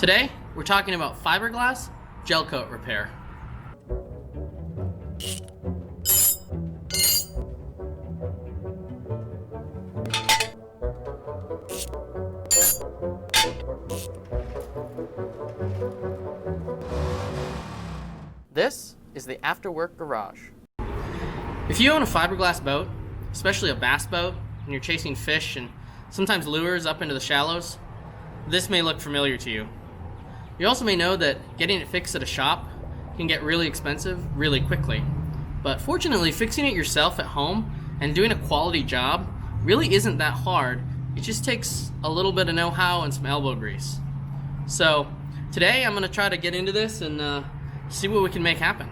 Today, we're talking about fiberglass gelcoat repair. This is the after-work garage. If you own a fiberglass boat, especially a bass boat, and you're chasing fish and sometimes lures up into the shallows, this may look familiar to you. You also may know that getting it fixed at a shop can get really expensive really quickly. But fortunately, fixing it yourself at home and doing a quality job really isn't that hard. It just takes a little bit of know-how and some elbow grease. So today I'm going to try to get into this and see what we can make happen.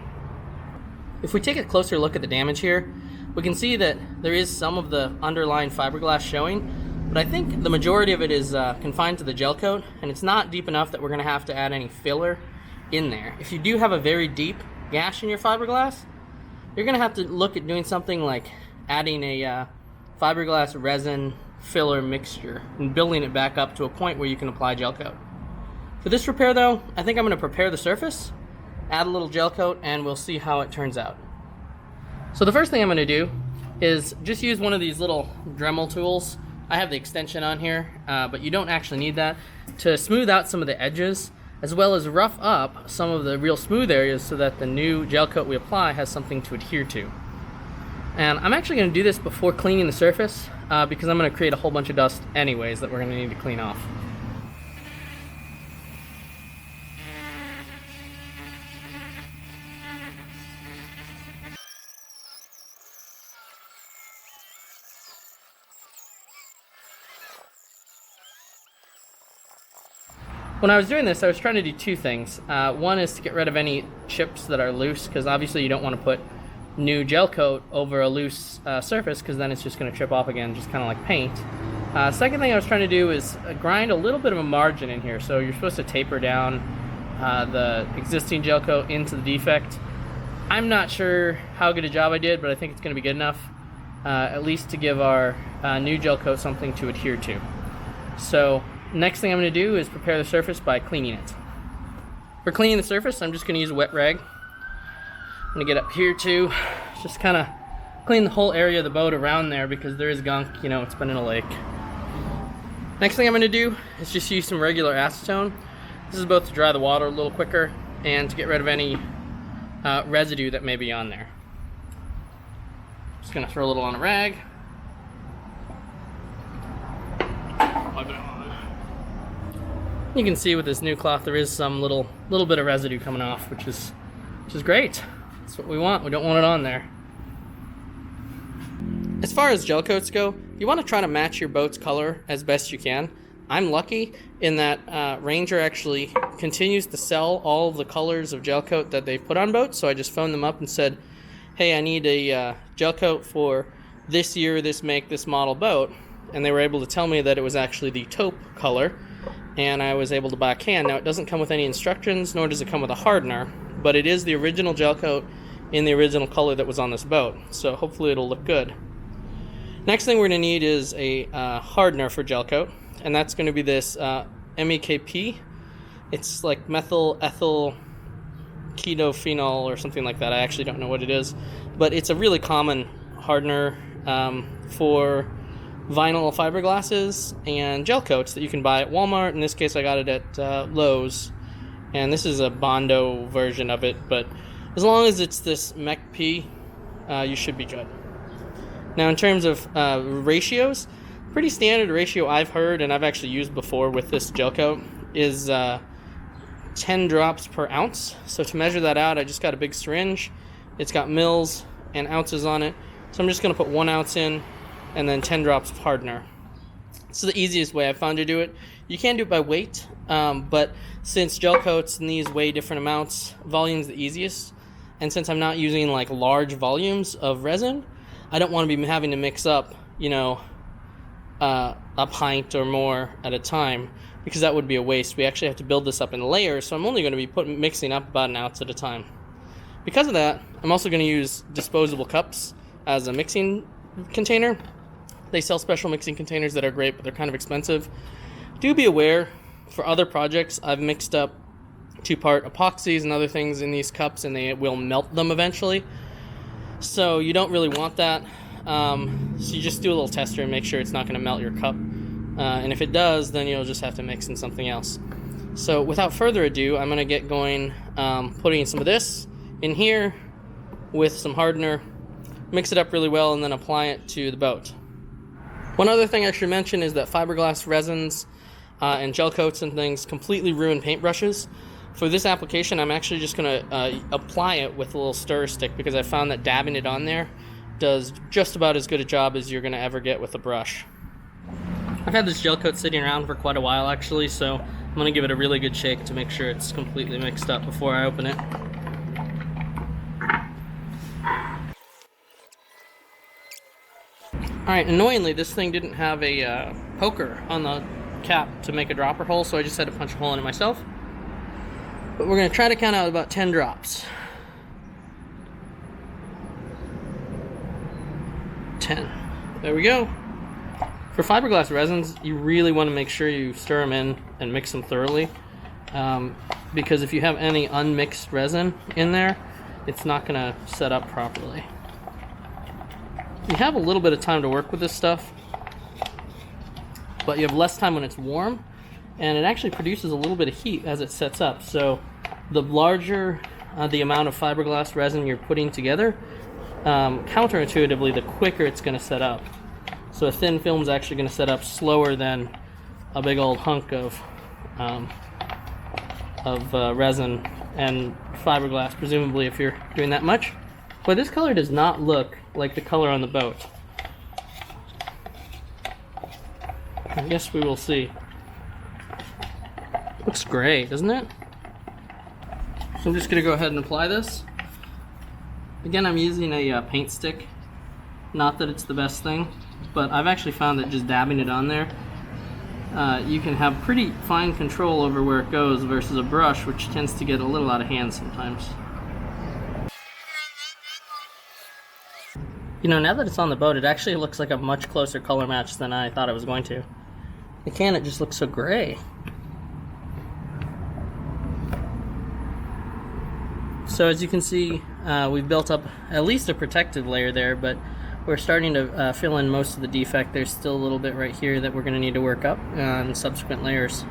If we take a closer look at the damage here, we can see that there is some of the underlying fiberglass showing, but I think the majority of it is confined to the gel coat, and it's not deep enough that we're going to have to add any filler in there. If you do have a very deep gash in your fiberglass, you're going to have to look at doing something like adding a fiberglass resin filler mixture and building it back up to a point where you can apply gel coat. For this repair though, I think I'm going to prepare the surface, add a little gel coat, and we'll see how it turns out. So the first thing I'm going to do is just use one of these little Dremel tools. I have the extension on here, but you don't actually need that, to smooth out some of the edges, as well as rough up some of the real smooth areas so that the new gel coat we apply has something to adhere to. And I'm actually going to do this before cleaning the surface, because I'm going to create a whole bunch of dust anyways that we're going to need to clean off. When I was doing this, I was trying to do two things. One is to get rid of any chips that are loose, because obviously you don't want to put new gel coat over a loose surface, because then it's just going to chip off again, just kind of like paint. Second thing I was trying to do is grind a little bit of a margin in here. So you're supposed to taper down the existing gel coat into the defect. I'm not sure how good a job I did, but I think it's going to be good enough, at least to give our new gel coat something to adhere to. So next thing I'm going to do is prepare the surface by cleaning it. For cleaning the surface, I'm just going to use a wet rag. I'm going to get up here too, just kind of clean the whole area of the boat around there, because there is gunk, you know, it's been in a lake. Next thing I'm going to do is just use some regular acetone. This is both to dry the water a little quicker and to get rid of any residue that may be on there. Just going to throw a little on a rag. You can see with this new cloth there is some little bit of residue coming off, which is great. That's what we want. We don't want it on there. As far as gel coats go, you want to try to match your boat's color as best you can. I'm lucky in that Ranger actually continues to sell all of the colors of gel coat that they put on boats, so I just phoned them up and said, hey, I need a gel coat for this year, this make, this model boat, and they were able to tell me that it was actually the taupe color, and I was able to buy a can. Now, it doesn't come with any instructions, nor does it come with a hardener, but it is the original gel coat in the original color that was on this boat, so hopefully it'll look good. Next thing we're going to need is a hardener for gel coat, and that's going to be this MEKP. It's like methyl ethyl ketophenol or something like that. I actually don't know what it is, but it's a really common hardener for vinyl fiberglasses and gel coats that you can buy at Walmart. In this case, I got it at Lowe's, and this is a Bondo version of it, but as long as it's this MEKP, you should be good. Now, in terms of ratios, pretty standard ratio I've heard and I've actually used before with this gel coat is 10 drops per ounce. So to measure that out, I just got a big syringe. It's got mils and ounces on it, so I'm just going to put 1 ounce in and then 10 drops of hardener. This is the easiest way I've found to do it. You can do it by weight, but since gel coats and these weigh different amounts, volume's the easiest. And since I'm not using like large volumes of resin, I don't want to be having to mix up, you know, a pint or more at a time, because that would be a waste. We actually have to build this up in layers, so I'm only going to be mixing up about 1 ounce at a time. Because of that, I'm also going to use disposable cups as a mixing container. They sell special mixing containers that are great, but they're kind of expensive. Do be aware, For other projects, I've mixed up 2-part epoxies and other things in these cups, and they will melt them eventually. So you don't really want that. So you just do a little tester and make sure it's not going to melt your cup. And if it does, then you'll just have to mix in something else. So without further ado, I'm going to get going, putting some of this in here with some hardener, mix it up really well, and then apply it to the boat. One other thing I should mention is that fiberglass resins and gel coats and things completely ruin paintbrushes. For this application, I'm actually just going to apply it with a little stir stick, because I found that dabbing it on there does just about as good a job as you're going to ever get with a brush. I've had this gel coat sitting around for quite a while actually, so I'm going to give it a really good shake to make sure it's completely mixed up before I open it. Alright, annoyingly this thing didn't have a poker on the cap to make a dropper hole, so I just had to punch a hole in it myself. But we're going to try to count out about 10 drops. 10. There we go. For fiberglass resins, you really want to make sure you stir them in and mix them thoroughly. Because if you have any unmixed resin in there, it's not going to set up properly. You have a little bit of time to work with this stuff, but you have less time when it's warm, and it actually produces a little bit of heat as it sets up. So the larger the amount of fiberglass resin you're putting together, counterintuitively, the quicker it's going to set up. So a thin film is actually going to set up slower than a big old hunk of resin and fiberglass, presumably, if you're doing that much. But this color does not look like the color on the boat. I guess we will see. Looks gray, doesn't it? So I'm just going to go ahead and apply this. Again, I'm using a paint stick. Not that it's the best thing, but I've actually found that just dabbing it on there, you can have pretty fine control over where it goes versus a brush, which tends to get a little out of hand sometimes. You know, now that it's on the boat, it actually looks like a much closer color match than I thought it was going to. The can, it just looks so gray. So as you can see, we've built up at least a protective layer there, but we're starting to fill in most of the defect. There's still a little bit right here that we're going to need to work up on subsequent layers.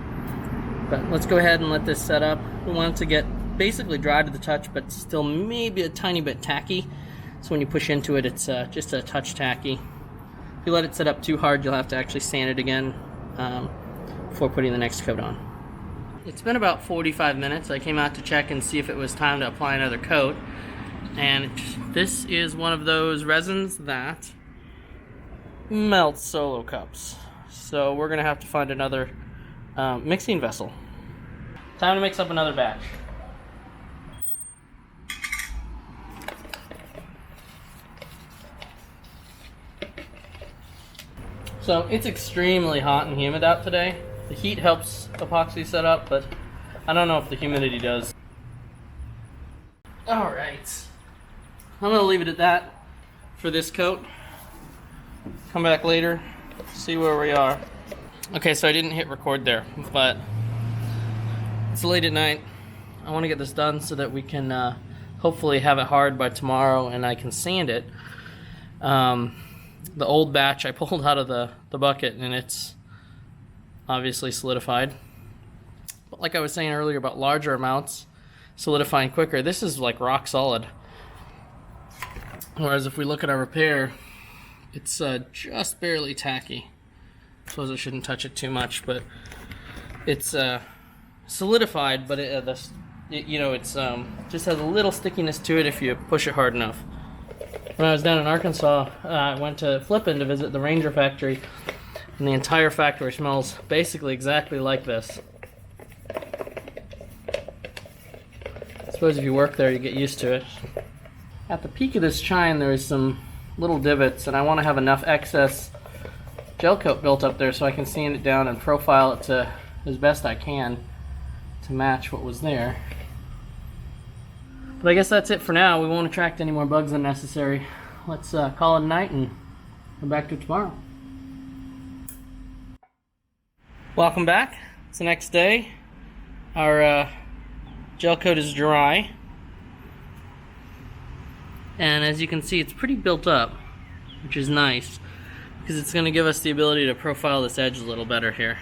But let's go ahead and let this set up. We want it to get basically dry to the touch, but still maybe a tiny bit tacky. So when you push into it, it's just a touch tacky. If you let it set up too hard, you'll have to actually sand it again before putting the next coat on. It's been about 45 minutes. I came out to check and see if it was time to apply another coat. And this is one of those resins that melts solo cups. So we're going to have to find another mixing vessel. Time to mix up another batch. So it's extremely hot and humid out today. The heat helps epoxy set up, but I don't know if the humidity does. Alright. I'm going to leave it at that for this coat. Come back later, see where we are. Okay, so I didn't hit record there, but it's late at night. I want to get this done so that we can hopefully have it hard by tomorrow and I can sand it. The old batch I pulled out of the bucket and it's obviously solidified. But like I was saying earlier about larger amounts solidifying quicker, this is like rock solid. Whereas if we look at our repair, it's just barely tacky. I suppose I shouldn't touch it too much, but it's solidified, but it just has a little stickiness to it if you push it hard enough. When I was down in Arkansas, I went to Flippin to visit the Ranger factory, and the entire factory smells basically exactly like this. I suppose if you work there, you get used to it. At the peak of this chine, there is some little divots, and I want to have enough excess gel coat built up there so I can sand it down and profile it to as best I can to match what was there. But I guess that's it for now. We won't attract any more bugs than necessary. Let's call it a night and come back to tomorrow. Welcome back. It's the next day. Our gel coat is dry. And as you can see, it's pretty built up, which is nice, because it's going to give us the ability to profile this edge a little better here.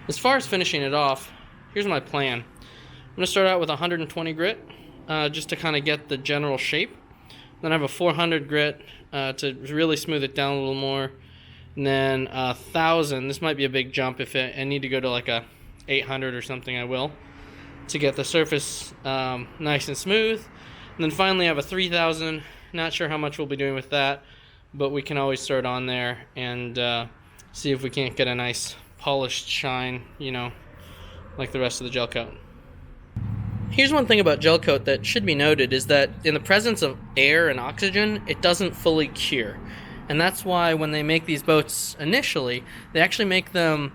As far as finishing it off, here's my plan. I'm going to start out with 120 grit, just to kind of get the general shape. Then I have a 400 grit to really smooth it down a little more. And then 1,000, this might be a big jump. If I need to go to like a 800 or something, I will, to get the surface nice and smooth. And then finally I have a 3,000. Not sure how much we'll be doing with that, but we can always start on there and see if we can't get a nice polished shine, you know, like the rest of the gel coat. Here's one thing about gel coat that should be noted, is that in the presence of air and oxygen, it doesn't fully cure. And that's why when they make these boats initially, they actually make them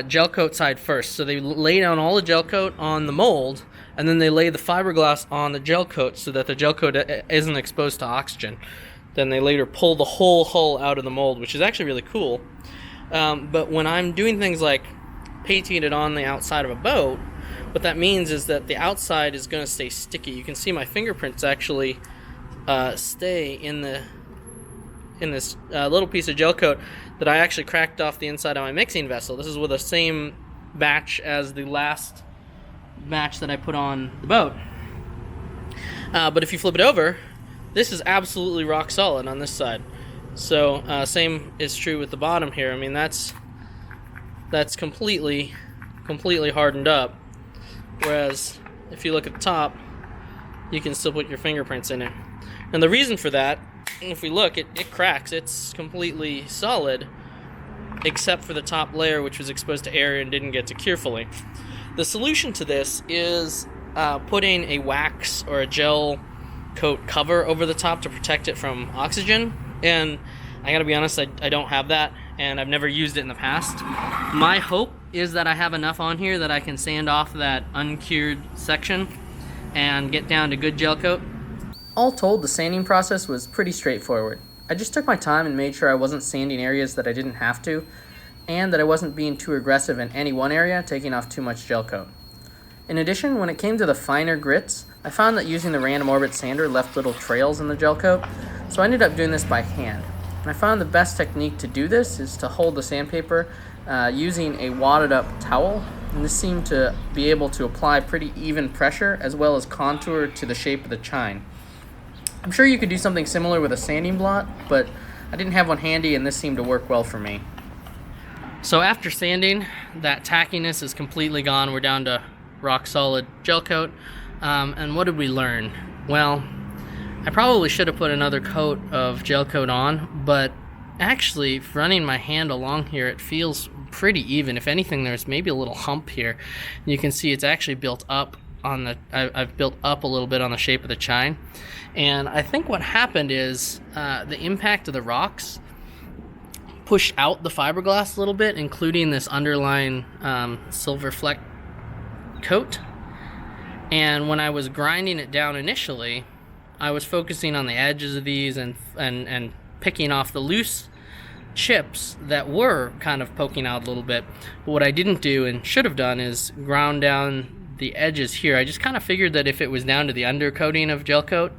gel coat side first. So they lay down all the gel coat on the mold, and then they lay the fiberglass on the gel coat so that the gel coat isn't exposed to oxygen. Then they later pull the whole hull out of the mold, which is actually really cool. But when I'm doing things like painting it on the outside of a boat, what that means is that the outside is going to stay sticky. You can see my fingerprints actually stay in this little piece of gel coat that I actually cracked off the inside of my mixing vessel. This is with the same batch as the last batch that I put on the boat. But if you flip it over, this is absolutely rock solid on this side. So same is true with the bottom here. I mean, that's completely hardened up. Whereas if you look at the top, you can still put your fingerprints in it. And the reason for that, if we look, it cracks. It's completely solid, except for the top layer, which was exposed to air and didn't get to cure fully. The solution to this is putting a wax or a gel coat cover over the top to protect it from oxygen. And I gotta be honest, I don't have that, and I've never used it in the past. My hope is that I have enough on here that I can sand off that uncured section and get down to good gel coat. All told, the sanding process was pretty straightforward. I just took my time and made sure I wasn't sanding areas that I didn't have to, and that I wasn't being too aggressive in any one area, taking off too much gel coat. In addition, when it came to the finer grits, I found that using the random orbit sander left little trails in the gel coat, so I ended up doing this by hand. And I found the best technique to do this is to hold the sandpaper using a wadded up towel, and this seemed to be able to apply pretty even pressure as well as contour to the shape of the chine. I'm sure you could do something similar with a sanding blot, but I didn't have one handy, and this seemed to work well for me. So after sanding, that tackiness is completely gone. We're down to rock solid gel coat. And what did we learn? Well, I probably should have put another coat of gel coat on, but actually running my hand along here, it feels pretty even. If anything, there's maybe a little hump here. You can see it's actually built up on the, I've built up a little bit on the shape of the chine. And I think what happened is the impact of the rocks pushed out the fiberglass a little bit, including this underlying silver fleck coat. And when I was grinding it down initially, I was focusing on the edges of these and picking off the loose chips that were kind of poking out a little bit. But what I didn't do and should have done is ground down the edges here. I just kind of figured that if it was down to the undercoating of gel coat,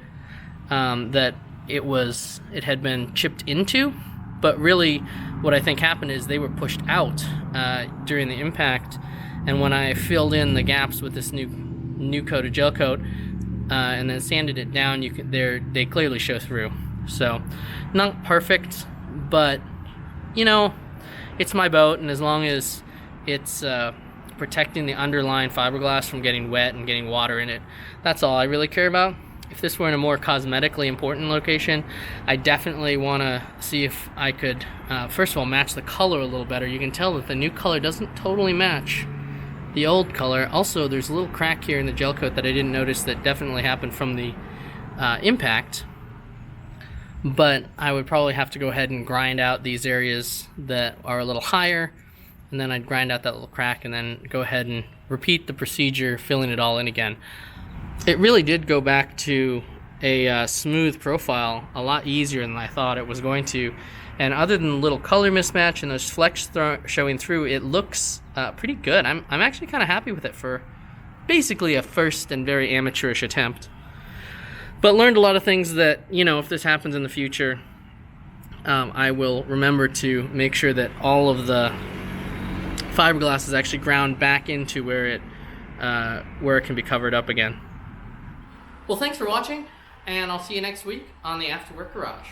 that it had been chipped into. But really what I think happened is they were pushed out during the impact, and when I filled in the gaps with this new coat of gel coat and then sanded it down, they clearly show through. So not perfect, but you know, it's my boat, and as long as it's protecting the underlying fiberglass from getting wet and getting water in it, that's all I really care about. If this were in a more cosmetically important location, I definitely want to see if I could first of all match the color a little better. You can tell that the new color doesn't totally match the old color. Also, there's a little crack here in the gel coat that I didn't notice that definitely happened from the impact. But I would probably have to go ahead and grind out these areas that are a little higher, and then I'd grind out that little crack and then go ahead and repeat the procedure, filling it all in again. It really did go back to a smooth profile a lot easier than I thought it was going to, And other than the little color mismatch and those flecks showing through, it looks pretty good. I'm actually kind of happy with it for basically a first and very amateurish attempt. But learned a lot of things that, you know, if this happens in the future, I will remember to make sure that all of the fiberglass is actually ground back into where it can be covered up again. Well, thanks for watching, and I'll see you next week on the Afterwork Garage.